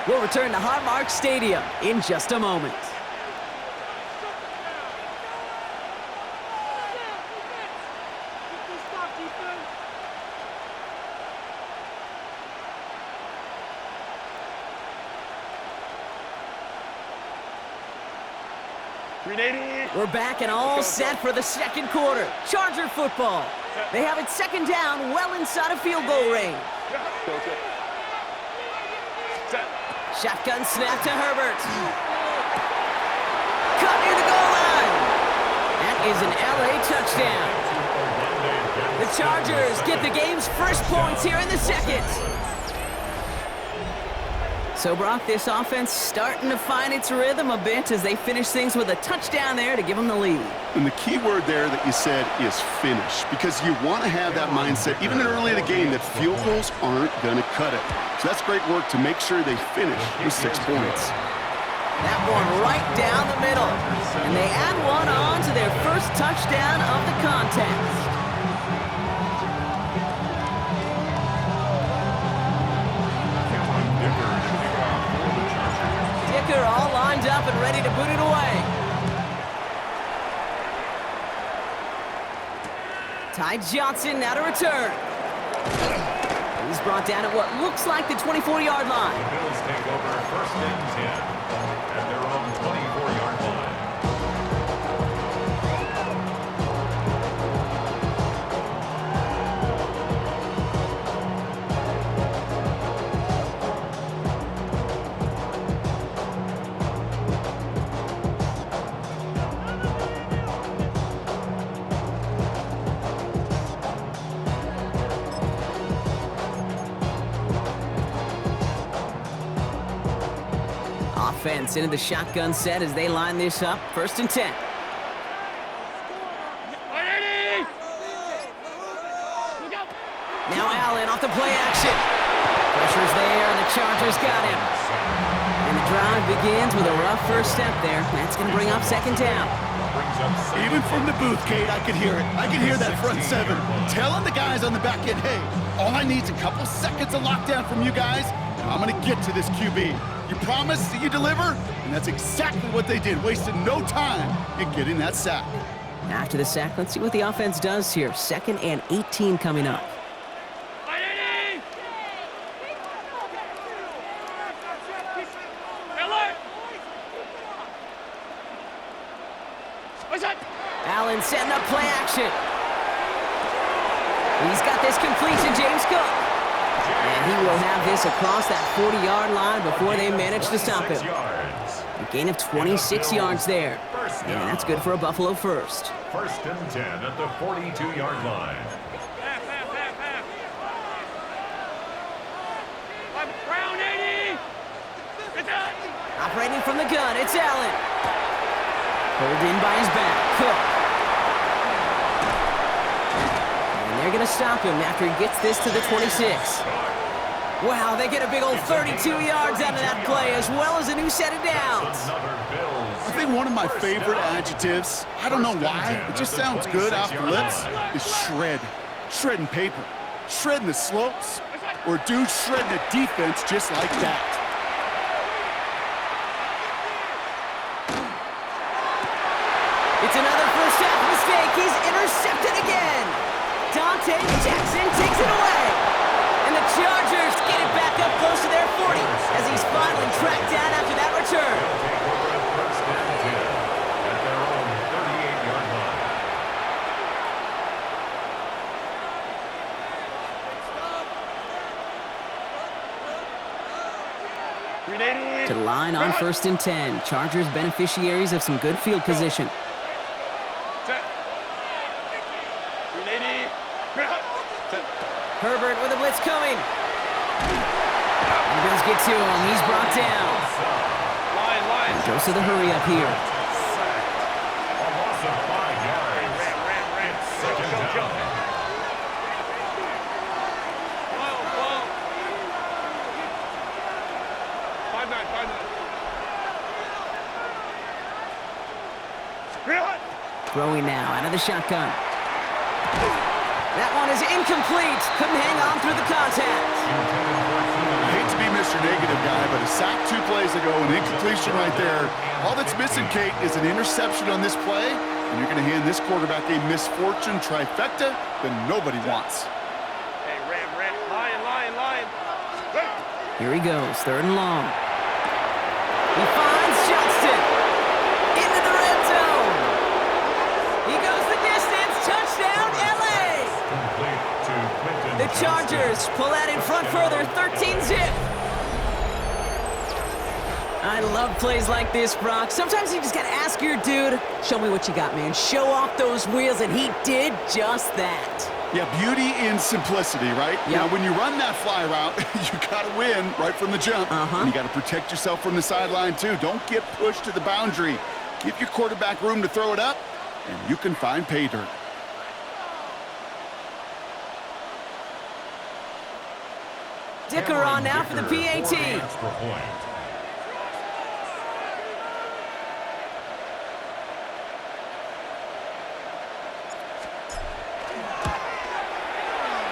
We'll return to Highmark Stadium in just a moment. We're back and all set for the second quarter. Charger football. They have it second down, well inside of field goal range. Shotgun snap to Herbert. Cut near the goal line. That is an LA touchdown. The Chargers get the game's first points here in the second. So, Brock, this offense starting to find its rhythm a bit as they finish things with a touchdown there to give them the lead. And the key word there that you said is finish, because you want to have that mindset, even early in the game, that field goals aren't going to cut it. So that's great work to make sure they finish with 6 points. That one right down the middle. And they add one on to their first touchdown of the contest. Dicker all lined up and ready to boot it away. Ty Johnson now to return. He's brought down at what looks like the 24-yard line. The Bills take over first and 10 at their own 24-yard line. Offense into the shotgun set as they line this up. First and 10. Now Allen off the play action. Pressure's there, and the Chargers got him. And the drive begins with a rough first step there. That's going to bring up second down. Even from the booth, Kate, I could hear it. I could hear that front seven telling the guys on the back end, hey, all I need is a couple seconds of lockdown from you guys, and I'm going to get to this QB. You promise that you deliver? And that's exactly what they did, wasted no time in getting that sack. After the sack, let's see what the offense does here. Second and 18 coming up. Allen setting up play action. He's got this complete to James Cook. And he will have this across that 40-yard line before they manage to stop him. A gain of 26 yards there. And that's good for a Buffalo first. First and 10 at the 42-yard line. Operating from the gun, it's Allen. Pulled in by his back, Cook. And they're going to stop him after he gets this to the 26. Wow, they get a big old 32 yards out of that play, as well as a new set of downs. I think one of my favorite adjectives, I don't know why, it just sounds good off the lips, is shred. Shredding paper. Shredding the slopes. Or dude shredding a defense just like that. It's another first half mistake. He's intercepted again. Dante Jackson takes it away. And the Chargers get it back up close to their 40 as he's finally tracked down after that return. First and 10 at their own 38-yard line. To the line on first and 10. Chargers beneficiaries of some good field position. Herbert with a blitz coming. And Bills get to him. He's brought down. Goes to the hurry up here. A loss of 5 yards. It's second down. Throwing now out of the shotgun. That one is incomplete. Couldn't hang on through the contact. I hate to be Mr. Negative guy, but a sack 2 plays ago, an incompletion right there. All that's missing, Kate, is an interception on this play, and you're going to hand this quarterback a misfortune trifecta that nobody wants. Hey, Ram, lion. Here he goes, 3rd and long. He finds Johnston into the red zone. He goes the distance. Touchdown, LA. The Chargers pull out in front further, 13-zip. I love plays like this, Brock. Sometimes you just got to ask your dude, show me what you got, man. Show off those wheels, and he did just that. Yeah, beauty in simplicity, right? Yep. Now, when you run that fly route, you got to win right from the jump. And you got to protect yourself from the sideline, too. Don't get pushed to the boundary. Give your quarterback room to throw it up, and you can find pay dirt. Dicker on now for the PAT.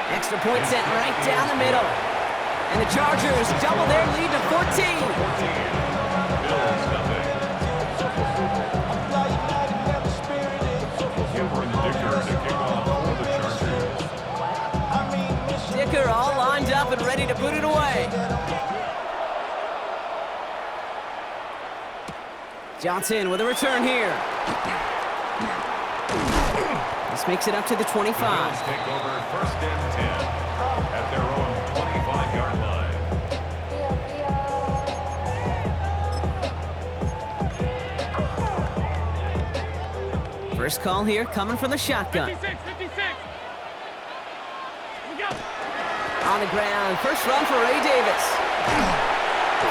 Extra point sent right down the middle. And the Chargers double their lead to 14. Dicker all lined up and ready to put it away. Johnson with a return here. This makes it up to the 25. Bills take over 1st and 10 at their own 25-yard line. First call here coming from the shotgun. 56. We go. On the ground, first run for Ray Davis.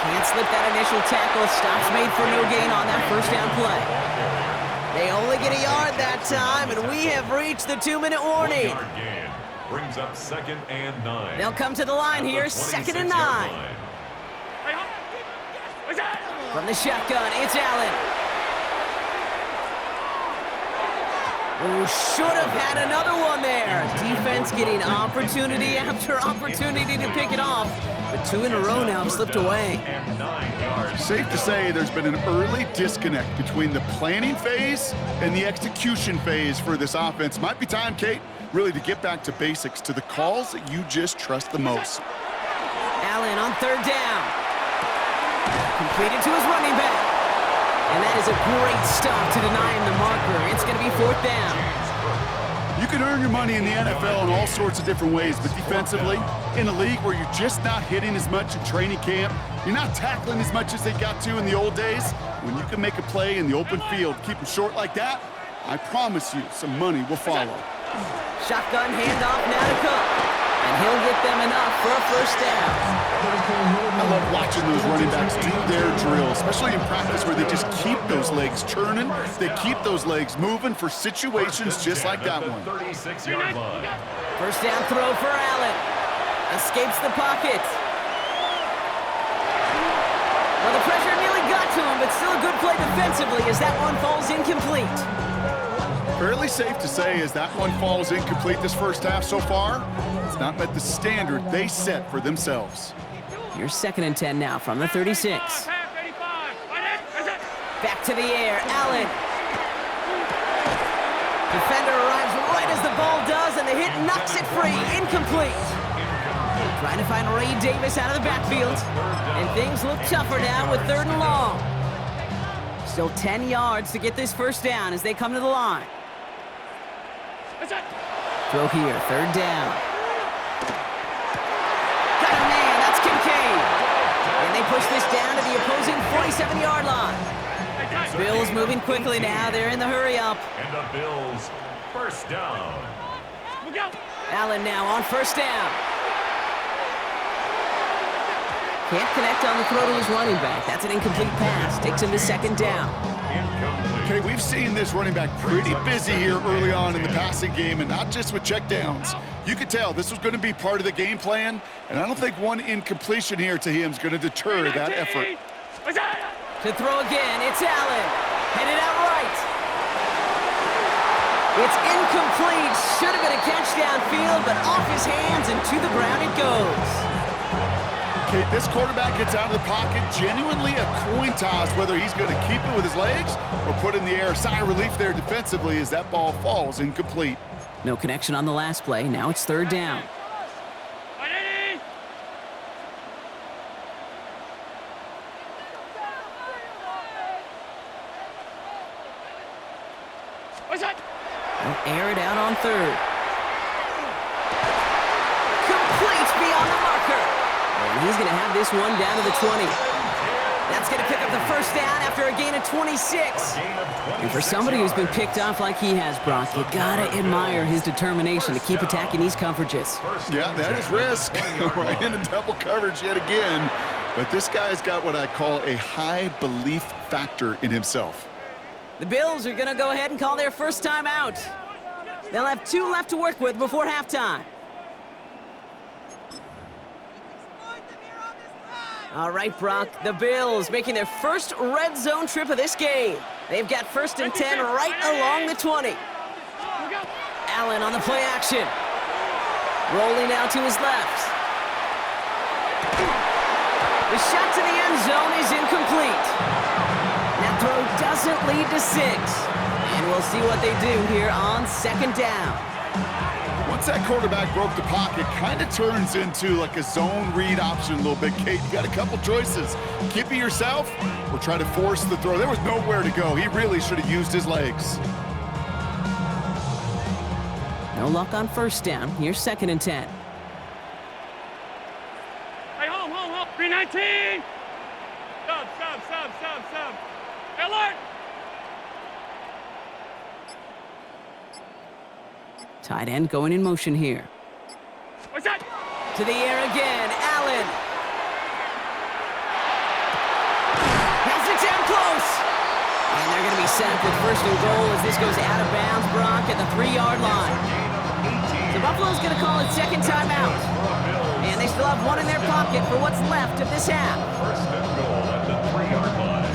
Can't slip that initial tackle. Stops made for no gain on that first down play. They only get a yard that time, and we have reached the 2-minute warning. 1-yard gain brings up 2nd and 9. They'll come to the line here, 2nd and 9. From the shotgun, it's Allen. Who should have had another one there. Defense getting opportunity after opportunity to pick it off. But 2 in a row now have slipped away. Safe to say there's been an early disconnect between the planning phase and the execution phase for this offense. Might be time, Kate, really to get back to basics, to the calls that you just trust the most. Allen on 3rd down. Completed to his running back. And that is a great stop to deny him the marker. It's going to be 4th down. You can earn your money in the NFL in all sorts of different ways, but defensively, in a league where you're just not hitting as much in training camp, you're not tackling as much as they got to in the old days, when you can make a play in the open field, keep them short like that, I promise you some money will follow. Shotgun handoff now to Cook. And he'll get them enough for a first down. I love watching those running backs do their drill, especially in practice where they just keep those legs churning. They keep those legs moving for situations just like that one. 36-yard line. First down throw for Allen. Escapes the pocket. Well, the pressure nearly got to him, but still a good play defensively as that one falls incomplete. Fairly safe to say as that one falls incomplete this first half so far, it's not met the standard they set for themselves. Here's 2nd and 10 now from the 36. Back to the air, Allen. Defender arrives right as the ball does, and the hit knocks it free. Incomplete. Trying to find Ray Davis out of the backfield. And things look tougher now with 3rd and long. Still 10 yards to get this first down as they come to the line. Throw here, 3rd down. Got a man, that's Kincaid. And they push this down to the opposing 47-yard line. Bills moving quickly now, they're in the hurry up. And the Bills first down. Allen now on first down. Can't connect on the throw to his running back. That's an incomplete pass. Takes him to 2nd down. Okay, we've seen this running back pretty busy here early on in the passing game, and not just with checkdowns. You could tell this was going to be part of the game plan, and I don't think one incompletion here to him is going to deter that effort. To throw again, it's Allen. Headed out right. It's incomplete. Should have been a catch downfield, but off his hands and to the ground it goes. Kate, this quarterback gets out of the pocket, genuinely a coin toss whether he's going to keep it with his legs or put it in the air. Sigh of relief there defensively as that ball falls incomplete. No connection on the last play. Now it's third down. They'll air it out on third. Complete beyond the marker. And he's going to have this one down to the 20. That's going to pick up the first down after a gain of 26. And for somebody who's been picked off like he has, Brock, you got to admire his determination to keep attacking these coverages. Yeah, that is risk. Right into double coverage yet again. But this guy's got what I call a high belief factor in himself. The Bills are going to go ahead and call their first time out. They'll have 2 left to work with before halftime. All right, Brock, the Bills making their first red zone trip of this game. They've got 1st and 10 right along the 20. Allen on the play action. Rolling out to his left. The shot to the end zone is incomplete. That throw doesn't lead to 6. And we'll see what they do here on 2nd down. Once that quarterback broke the pocket, kind of turns into like a zone read option a little bit, Kate. You got a couple choices. Keep it yourself or try to force the throw. There was nowhere to go. He really should have used his legs. No luck on 1st down. Here's 2nd and 10. Hey, home. 319. Sub. Alert. Tight end going in motion here. What's that? To the air again, Allen. Has it down close. And they're going to be set up with 1st and goal as this goes out of bounds, Brock, at the 3-yard line. So Buffalo's going to call it 2nd timeout. And they still have 1 in their pocket for what's left of this half. 1st and goal at the 3-yard line.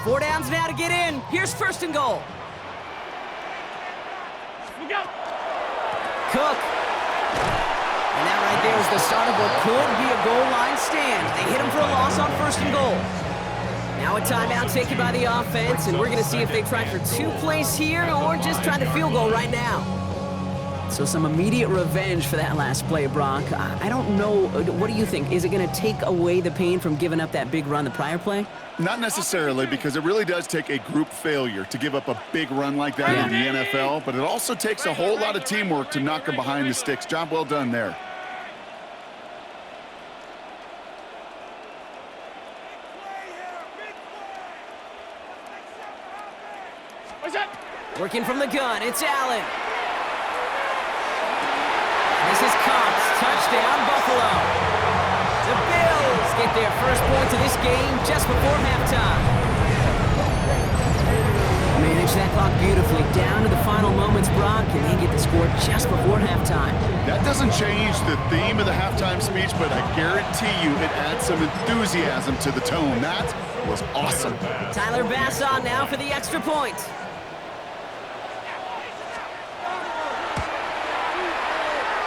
Four downs now to get in. Here's 1st and goal. Look out. Cook. And that right there is the start of what could be a goal line stand. They hit him for a loss on 1st and goal. Now a timeout taken by the offense, and we're going to see if they try for 2 plays here or just try the field goal right now. So some immediate revenge for that last play, Brock. I don't know. What do you think? Is it going to take away the pain from giving up that big run the prior play? Not necessarily, because it really does take a group failure to give up a big run like that in the NFL, but it also takes a whole lot of teamwork to knock them behind the sticks. Job well done there. What's that? Working from the gun, it's Allen. This is Cox, touchdown Buffalo. The Bills get their first points of this game just before halftime. Manage that clock beautifully down to the final moments, Brock, and they get the score just before halftime. That doesn't change the theme of the halftime speech, but I guarantee you it adds some enthusiasm to the tone. That was awesome. Tyler Bass on now for the extra point.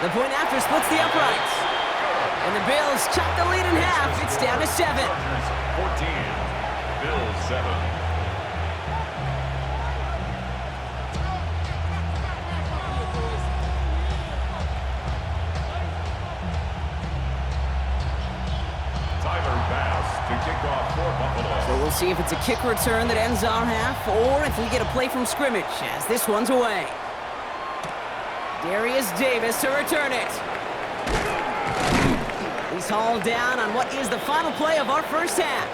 The point after splits the uprights. And the Bills chop the lead in half. It's down to 7. 14. Bills 7. Tyler Bass to kick off for Buffalo. So we'll see if it's a kick return that ends our half or if we get a play from scrimmage as this one's away. Darius Davis to return it. He's hauled down on what is the final play of our first half.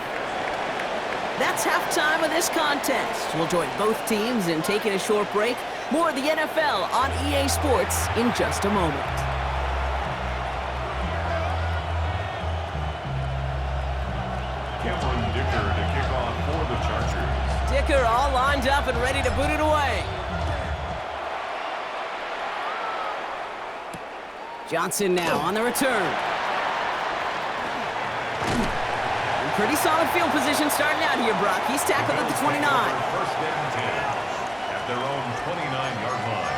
That's halftime of this contest. We'll join both teams in taking a short break. More of the NFL on EA Sports in just a moment. Cameron Dicker to kick off for the Chargers. Dicker all lined up and ready to boot it away. Johnson now on the return. Pretty solid field position starting out here, Brock. He's tackled at the 29. First and 10 at their own 29-yard line.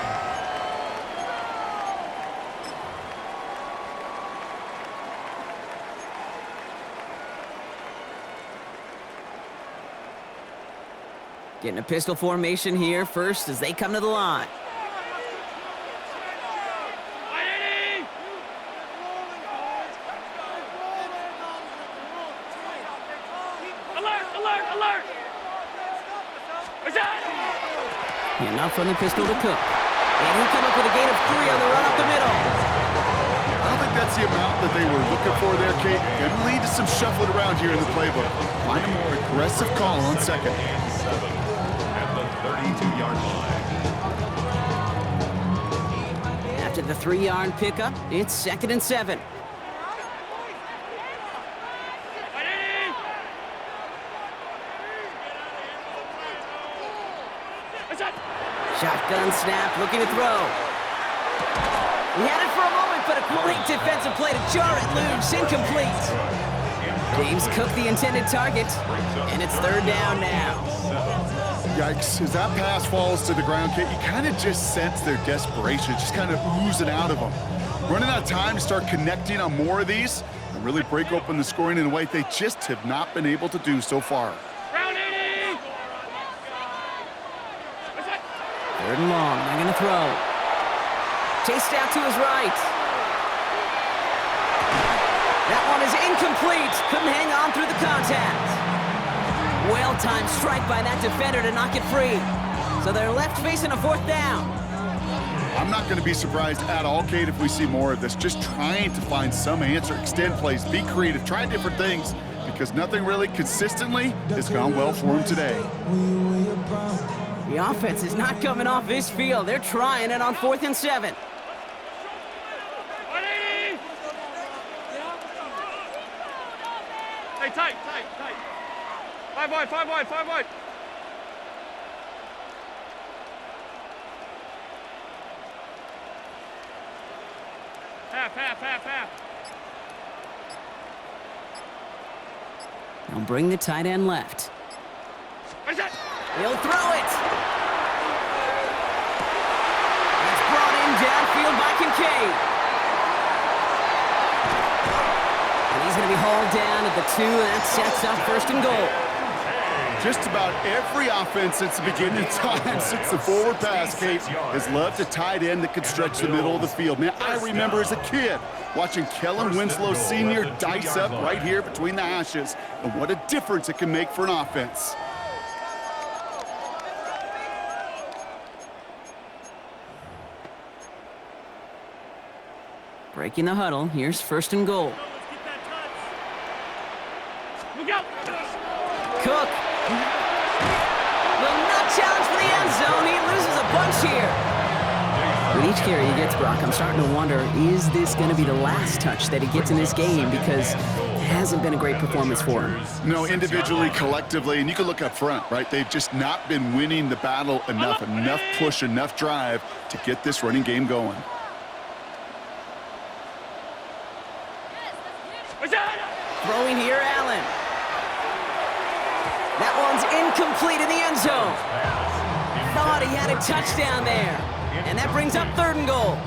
Getting a pistol formation here first as they come to the line. Enough from the pistol to Cook. And he'll come up with a gain of 3 on the run up the middle. I don't think that's the amount that they were looking for there, Kate. Can lead to some shuffling around here in the playbook. Find a more aggressive call on second. And 7 at the 32-yard line. After the 3-yard pickup, it's 2nd and 7. Shotgun snap, looking to throw. He had it for a moment, but a great defensive play to jar it loose. Incomplete. James Cook the intended target, and it's 3rd down now. Yikes, as that pass falls to the ground, Kate, you kind of just sense their desperation, just kind of oozing out of them. Running out of time to start connecting on more of these and really break open the scoring in a way they just have not been able to do so far. 3rd and long, they're going to throw. Chased out to his right. That one is incomplete. Couldn't hang on through the contact. Well-timed strike by that defender to knock it free. So they're left facing a 4th down. I'm not going to be surprised at all, Kate, if we see more of this. Just trying to find some answer, extend plays, be creative, try different things, because nothing really consistently has gone well for him today. The offense is not coming off this field. They're trying it on 4th and 7. Hey, tight. 5 wide. Half. They'll bring the tight end left. He'll throw it. That's brought in downfield by Kincaid. And he's going to be hauled down at the 2, and that sets up 1st and goal. Just about every offense since the beginning of time, since the forward pass, Kate, has loved a tight end that could stretch the middle of the field. Man, I remember as a kid watching Kellen Winslow Sr. dice up right here between the hashes, and what a difference it can make for an offense. Breaking the huddle, here's 1st and goal. Cook will not challenge for the end zone. He loses a bunch here. With each carry he gets, Brock, I'm starting to wonder, is this going to be the last touch that he gets in this game? Because it hasn't been a great performance for him. No, individually, collectively, and you can look up front, right? They've just not been winning the battle enough push, enough drive to get this running game going. Throwing here, Allen. That one's incomplete in the end zone. Thought he had a touchdown there. And that brings up 3rd and goal.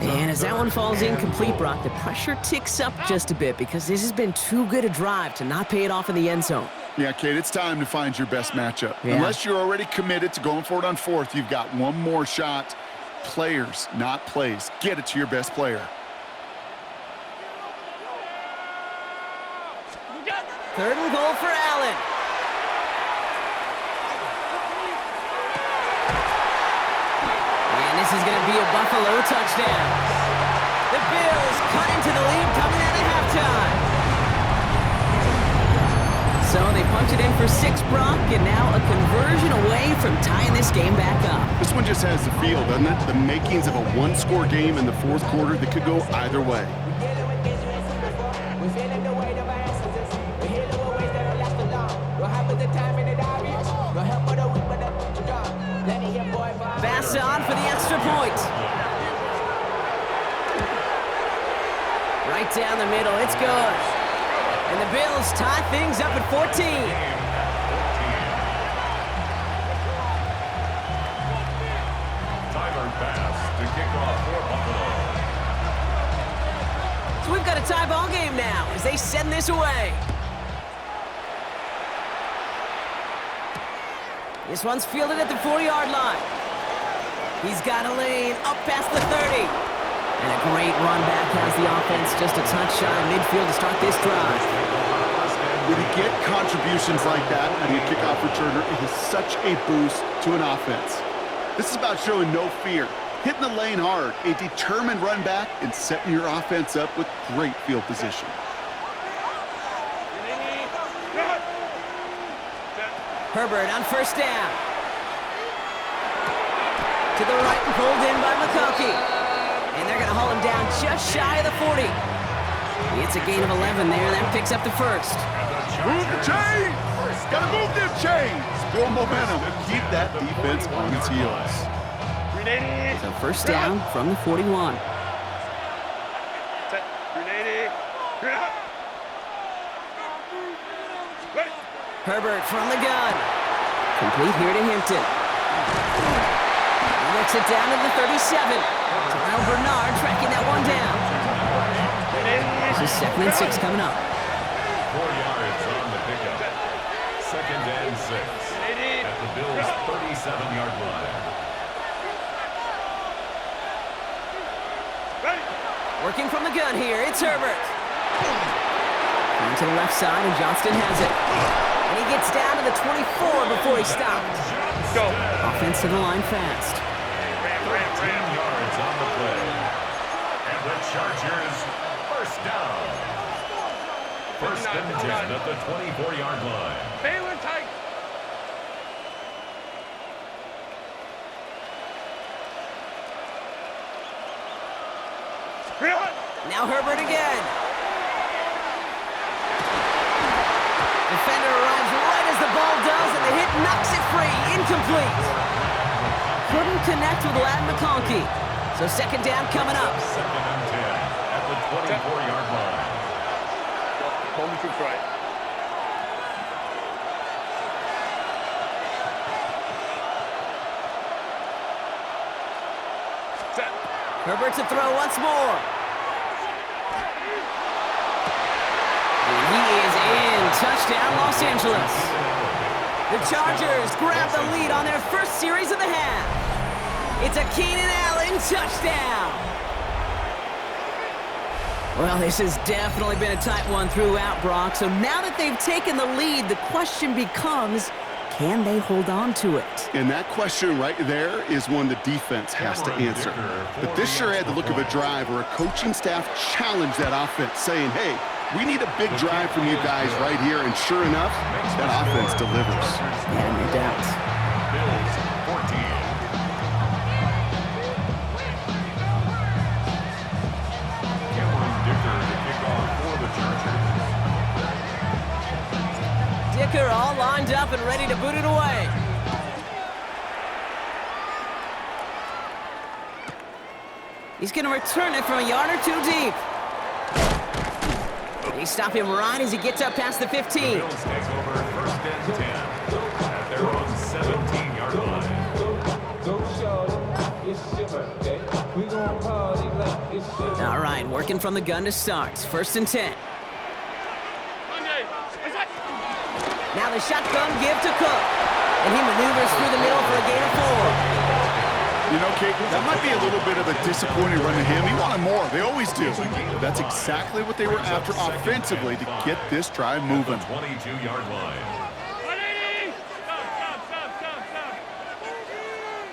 And as that one falls incomplete, Brock, the pressure ticks up just a bit because this has been too good a drive to not pay it off in the end zone. Yeah, Kate, it's time to find your best matchup. Yeah. Unless you're already committed to going for it on 4th, you've got one more shot. Players, not plays. Get it to your best player. 3rd and goal for Allen. And this is going to be a Buffalo touchdown. The Bills cut into the lead coming out of halftime. So they punch it in for 6, Brock, and now a conversion away from tying this game back up. This one just has the feel, doesn't it? The makings of a one-score game in the 4th quarter that could go either way. Pass on for the extra point. Right down the middle, it's good. And the Bills tie things up at 14. Tyler Bass to kick off for Buffalo. So we've got a tie ball game now as they send this away. This one's fielded at the 4-yard line. He's got a lane up past the 30. And a great run back has the offense just a touch shy of midfield to start this drive. When you get contributions like that out of your kickoff returner, it is such a boost to an offense. This is about showing no fear, hitting the lane hard, a determined run back, and setting your offense up with great field position. Herbert on first down. To the right and pulled in by McConkey. And they're going to haul him down just shy of the 40. It's a gain of 11 there. That picks up the first. Move the chains! Gotta move them chains! Build momentum. Keep that defense on its heels. So first down from the 41. Herbert from the gun. Complete here to Hampton. He looks it down to the 37. Terrell Bernard tracking that one down. This is 2nd and 6 coming up. 4 yards on the pickup. 2nd and 6 at the Bills' 37-yard line. Working from the gun here, it's Herbert. Going to the left side, and Johnston has it. And he gets down to the 24 before he stops. Go. Offense to the line fast. 13 yards on the play. And the Chargers, first down. 1st and 10 at the 24-yard line. Balin tight. Now Herbert again. Defender arrives right as the ball does, and the hit knocks it free. Incomplete. Couldn't connect with Ladd McConkey. So 2nd down coming up. 2nd and 10 at the 24-yard line. Hold me troops right. Set. Herbert to throw once more. And he is in. Touchdown, Los Angeles. The Chargers grab the lead on their first series of the half. It's a Keenan Allen touchdown. Well, this has definitely been a tight one throughout, Brock. So now that they've taken the lead, the question becomes, can they hold on to it? And that question right there is one the defense has to answer. But this sure had the look of a drive where a coaching staff challenged that offense, saying, hey, we need a big drive from you guys right here. And sure enough, that offense delivers. Yeah, no doubt. Bills 14. Cameron Dicker to kick off for the Chargers. Dicker all lined up and ready to boot it away. He's going to return it from a yard or two deep. They stop him right as he gets up past the 15. The Bills take over 1st and 10 at their own 17-yard line. All right, working from the gun to start. 1st and 10. Now the shotgun give to Cook. And he maneuvers through the middle for a gain of 4. You know, Kate, that might be a little bit of a disappointing run to him. He wanted more. They always do. But that's exactly what they were after offensively to get this drive moving. 22-yard line.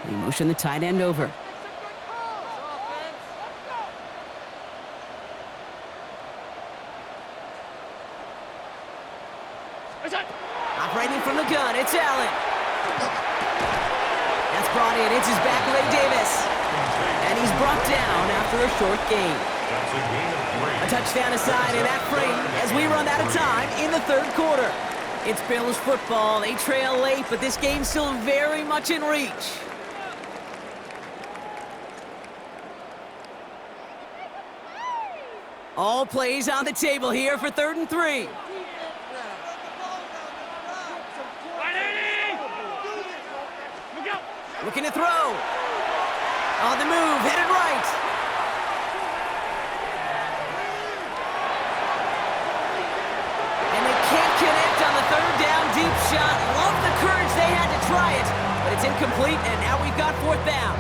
He motioned the tight end over. Operating from the gun, it's Allen. That's brought in, it's his back, Ray Davis. And he's brought down after a short gain. That's a gain of 3. A touchdown aside, and that free as we run out of time in the 3rd quarter. It's Bills football. They trail late, but this game's still very much in reach. All plays on the table here for 3rd and 3. Looking to throw. On the move, headed right. And they can't connect on the 3rd down deep shot. Love the courage they had to try it, but it's incomplete, and now we've got 4th down.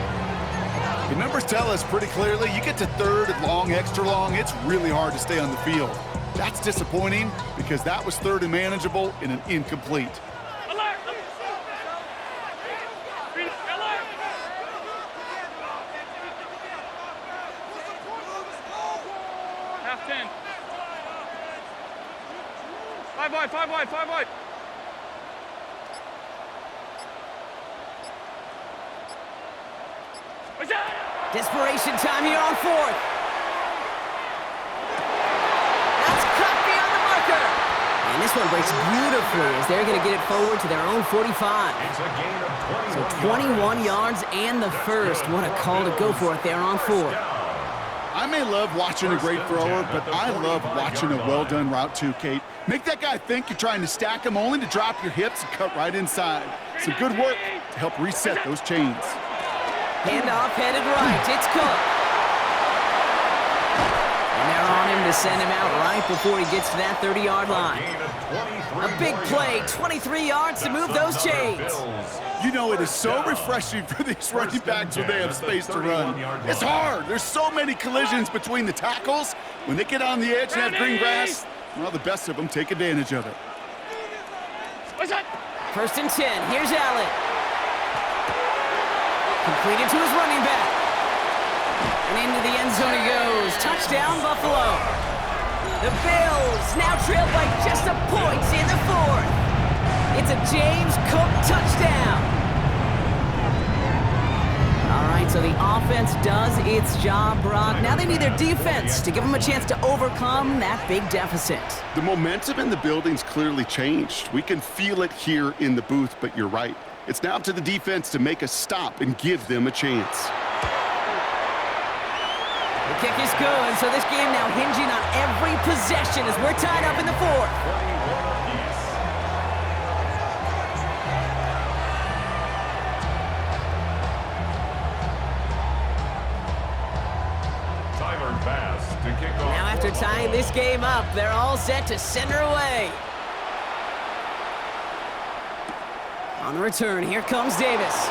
The numbers tell us pretty clearly, you get to 3rd and long, extra long, it's really hard to stay on the field. That's disappointing because that was 3rd and manageable in an incomplete. Half 10. 5 wide, 5 wide, 5 wide. Desperation time here on 4th. That's cut beyond the marker. And this one breaks beautifully as they're going to get it forward to their own 45. It's a gain of 21 So 21 yards and the first. What a call to go for it there on 4th. I may love watching a great thrower, but I love watching a well-done route too, Kate. Make that guy think you're trying to stack him only to drop your hips and cut right inside. Some good work to help reset those chains. Handoff headed right. It's Cook. And they're on him to send him out right before he gets to that 30-yard line. A big play, 23 yards to move those chains. You know, it is so refreshing for these running backs when they have space to run. It's hard. There's so many collisions between the tackles. When they get on the edge and have green grass, well, the best of them take advantage of it. 1st and 10. Here's Allen. Completed to his running back. And into the end zone he goes. Touchdown, Buffalo. The Bills now trail by just a point in the 4th. It's a James Cook touchdown. All right, so the offense does its job, Brock. Now they need their defense to give them a chance to overcome that big deficit. The momentum in the building's clearly changed. We can feel it here in the booth, but you're right. It's now up to the defense to make a stop and give them a chance. The kick is good, so this game now hinging on every possession as we're tied up in the 4th. Now after tying this game up, they're all set to send her away. On the return, here comes Davis.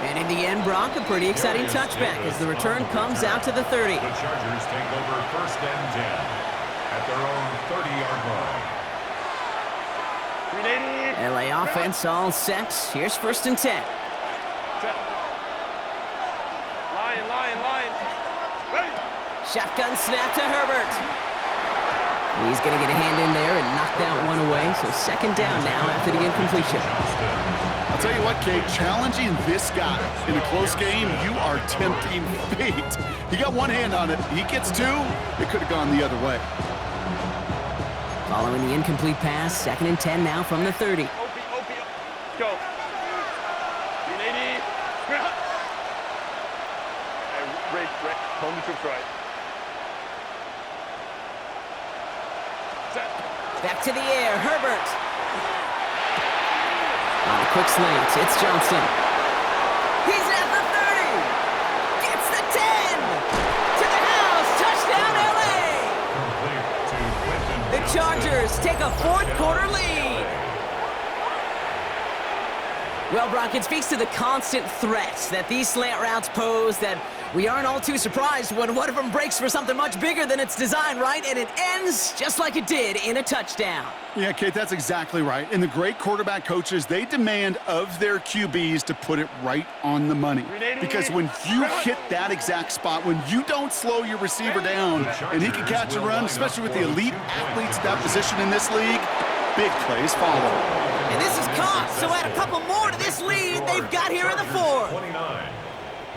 And in the end, Brock, a pretty exciting touchback as the return comes out to the 30. The Chargers take over 1st and 10 at their own 30-yard line. LA offense all set. Here's 1st and 10. Line. Shotgun snap to Herbert. He's going to get a hand in there and knock that one away. So 2nd down now after the incompletion. I'll tell you what, Kate, challenging this guy in a close game, you are tempting fate. He got one hand on it. He gets 2. It could have gone the other way. Following the incomplete pass, 2nd and 10 now from the 30. Go. Home troops right. Back to the air, Herbert. On a quick slant, it's Johnson. He's at the 30. Gets the 10. To the house, touchdown LA. The Chargers take a 4th quarter lead. Well, Brock, it speaks to the constant threats that these slant routes pose that we aren't all too surprised when one of them breaks for something much bigger than its design, right? And it ends just like it did in a touchdown. Yeah, Kate, that's exactly right. And the great quarterback coaches, they demand of their QBs to put it right on the money. Because when you hit that exact spot, when you don't slow your receiver down and he can catch and run, especially with the elite athletes at that position in this league, big plays follow. And this is caught, so add a couple more to this lead they've got here in the 4th. 29.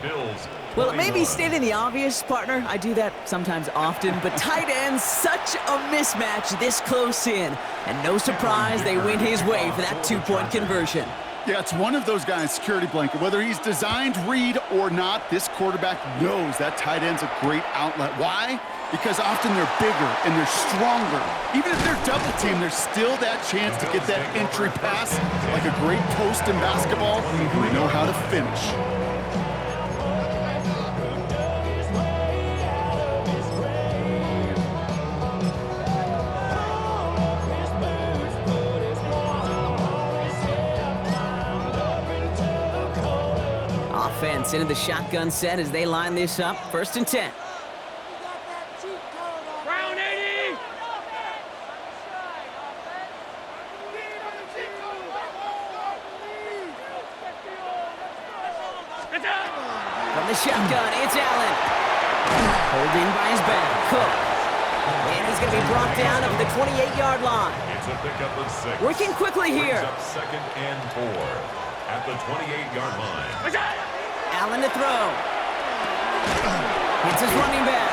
Bills. Well, it may be stating the obvious, partner. I do that sometimes often, but tight ends, such a mismatch this close in. And no surprise, they win his way for that 2-point conversion. Yeah, it's one of those guys, security blanket. Whether he's designed read or not, this quarterback knows that tight end's a great outlet. Why? Because often they're bigger and they're stronger. Even if they're double teamed, there's still that chance to get that entry pass like a great post in basketball, and they know how to finish. Offense into the shotgun set as they line this up. 1st and 10. Brown 80! From the shotgun, it's Allen. Holding by his back, Cook. And he's going to be brought down up at the 28-yard line. It's a pickup of 6. Working quickly here. Brings up 2nd and 4 at the 28-yard line. Allen to throw. It's his running back.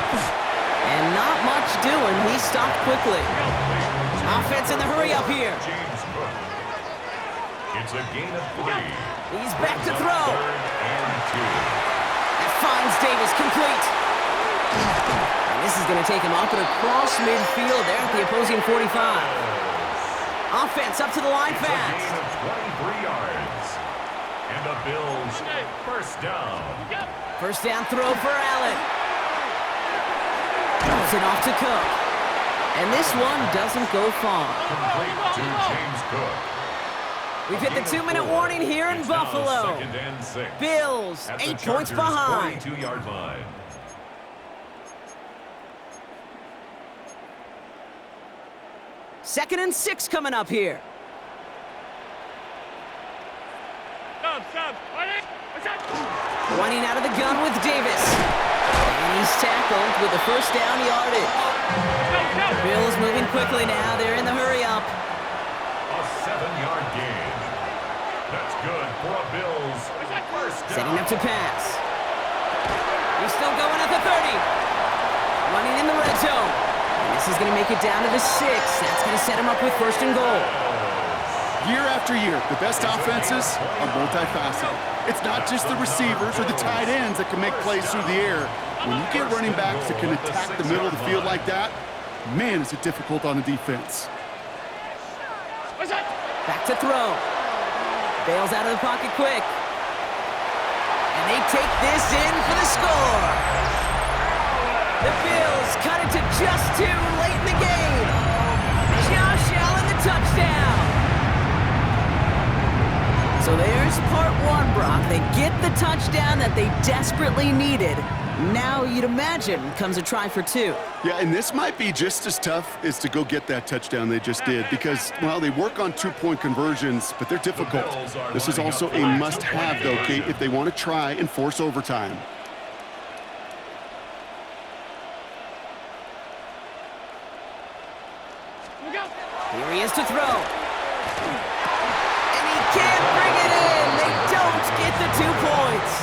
And not much doing. He stopped quickly. Offense in the hurry up here. James Cook. It's a gain of 3. He's back to throw. 3rd and 2. That finds Davis complete. And this is going to take him up and across midfield there at the opposing 45. Offense up to the line It's a fast. gain of 23 yards. And the Bills 1st down. 1st down throw for Allen. Drops it off to Cook. And this one doesn't go far. Complete to James Cook. We've hit the 2-minute warning here in It's now Buffalo. 2nd and 6. Bills, At the 8 points Chargers' behind. 42-yard line. Second and 6 coming up here. Stop. Running out of the gun with Davis. And he's tackled with the 1st down yardage. Bills moving quickly now. They're in the hurry up. A 7-yard gain. That's good for a Bills 1st down. Setting up to pass. He's still going at the 30. Running in the red zone. And this is going to make it down to the 6. That's going to set him up with 1st and goal. Year after year, the best offenses are multifaceted. It's not just the receivers or the tight ends that can make plays through the air. When you get running backs that can attack the middle of the field like that, man, is it difficult on the defense. Back to throw. Bails out of the pocket quick. And they take this in for the score. The Bills cut it to just 2 late in the game. Josh Allen, the touchdown. So there's part 1, Brock. They get the touchdown that they desperately needed. Now, you'd imagine, comes a try for 2. Yeah, and this might be just as tough as to go get that touchdown they just did because, well, they work on 2-point conversions, but they're difficult. This is also a must-have, though, Kate, if they want to try and force overtime. Here he is to throw. And he can't bring it in. They don't get the 2 points.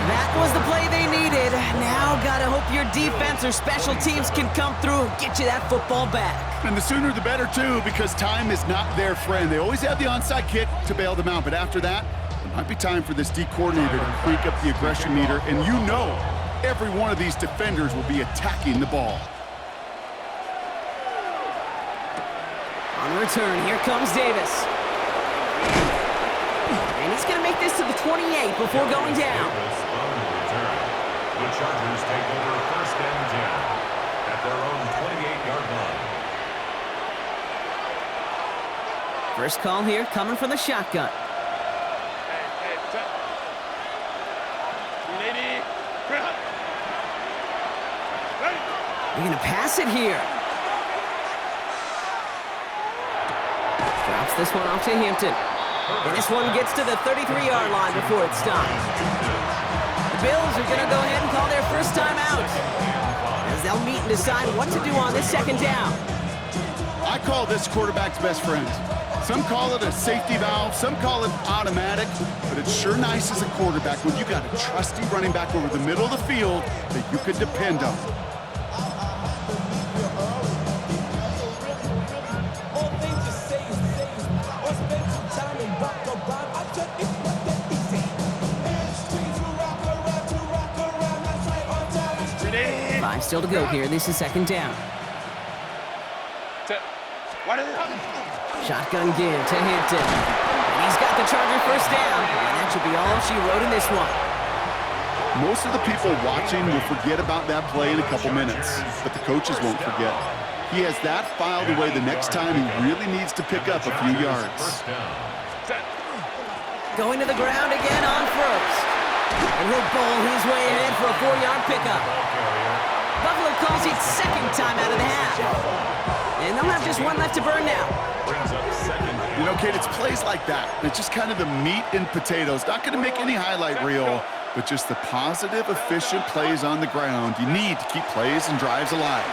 That was the play they needed. Now gotta hope your defense or special teams can come through and get you that football back. And the sooner the better, too, because time is not their friend. They always have the onside kick to bail them out, but after that, it might be time for this D coordinator to crank up the aggression meter, and you know every one of these defenders will be attacking the ball. On the return, here comes Davis. And he's going to make this to the 28 before going down. On the return, the Chargers take over 1st and 10 at their own 28-yard line. First call here coming from the shotgun. They're going to pass it here. Drops this one off to Hampton. And this one gets to the 33-yard line before it stops. The Bills are going to go ahead and call their first time out, as they'll meet and decide what to do on this 2nd down. I call this quarterback's best friend. Some call it a safety valve, some call it automatic, but it's sure nice as a quarterback when you got a trusty running back over the middle of the field that you can depend on. All things are safe. Or spend some time in rock or rhyme. I just 5 still to go here. This is second down. Shotgun give to Hampton. And he's got the Charger first down. And that should be all she wrote in this one. Most of the people watching will forget about that play in a couple minutes, but the coaches won't forget. He has that filed away the next time he really needs to pick up a few yards. Going to the ground again on first. And he'll bowl his way ahead for a 4-yard pickup. Buffalo calls it second time out of the half. And they'll have just one left to burn now. You know, Kate, it's plays like that. It's just kind of the meat and potatoes. Not going to make any highlight reel, but just the positive, efficient plays on the ground. You need to keep plays and drives alive.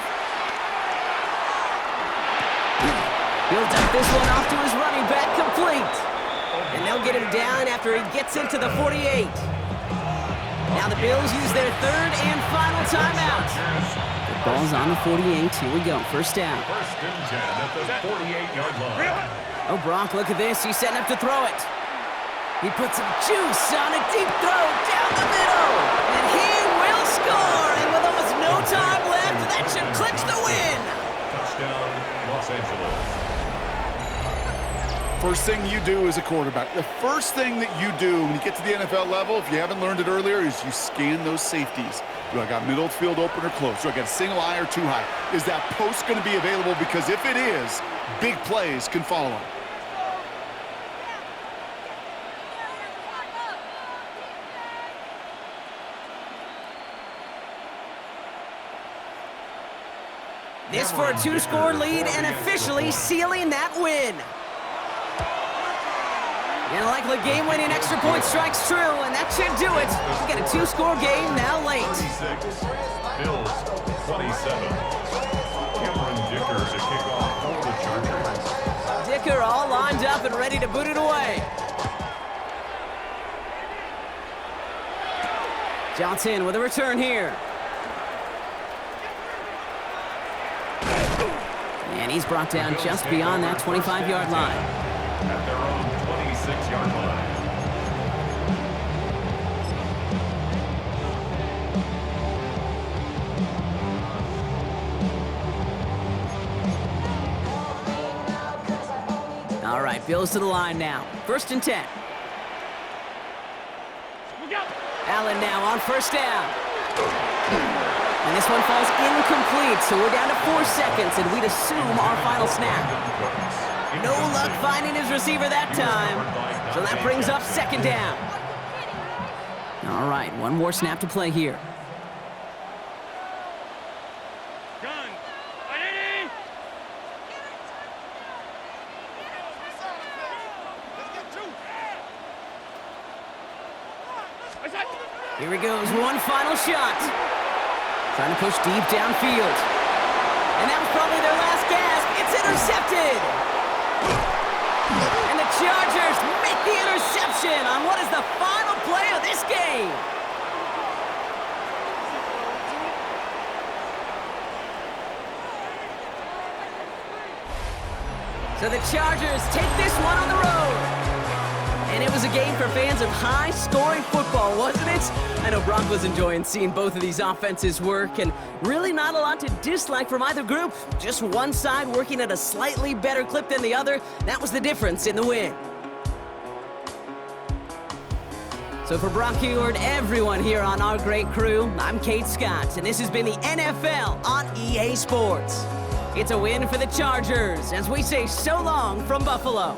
He'll dump this one off to his running back, complete. And they'll get him down after he gets into the 48. Now the Bills use their third and final timeout. The ball's on the 48. Here we go. First down. First and 10 at the 48-yard line. Oh, Bronk, look at this. He's setting up to throw it. He puts some juice on a deep throw down the middle. And he will score. And with almost no time left, that should clinch the win. Touchdown, Los Angeles. First thing you do as a quarterback, the first thing that you do when you get to the NFL level, if you haven't learned it earlier, is you scan those safeties. Do I got middle field open or close? Do I got a single high or too high? Is that post going to be available? Because if it is, big plays can follow. This for a 2-score lead and officially sealing that win. And likely game-winning extra point strikes true, and that should do it. We get a 2-score game now late. 36, Bills 27. Cameron Dicker to kick off for the Chargers. Dicker all lined up and ready to boot it away. Johnson with a return here. And he's brought down just beyond that 25-yard line. At their own 26-yard line. All right, Bills to the line now. First and 10. Allen now on first down. And this one falls incomplete, so we're down to 4 seconds, and we'd assume our final snap. No luck finding his receiver that time, so that brings up second down. All right, one more snap to play here. Here he goes, one final shot. Trying to push deep downfield. And that was probably their last gasp. It's intercepted. And the Chargers make the interception on what is the final play of this game. So the Chargers take this one on the road. And it was a game for fans of high-scoring football, wasn't it? I know Bronk was enjoying seeing both of these offenses work, and really not a lot to dislike from either group. Just one side working at a slightly better clip than the other. That was the difference in the win. So for Brock Heward, everyone here on our great crew, I'm Kate Scott, and this has been the NFL on EA Sports. It's a win for the Chargers, as we say so long from Buffalo.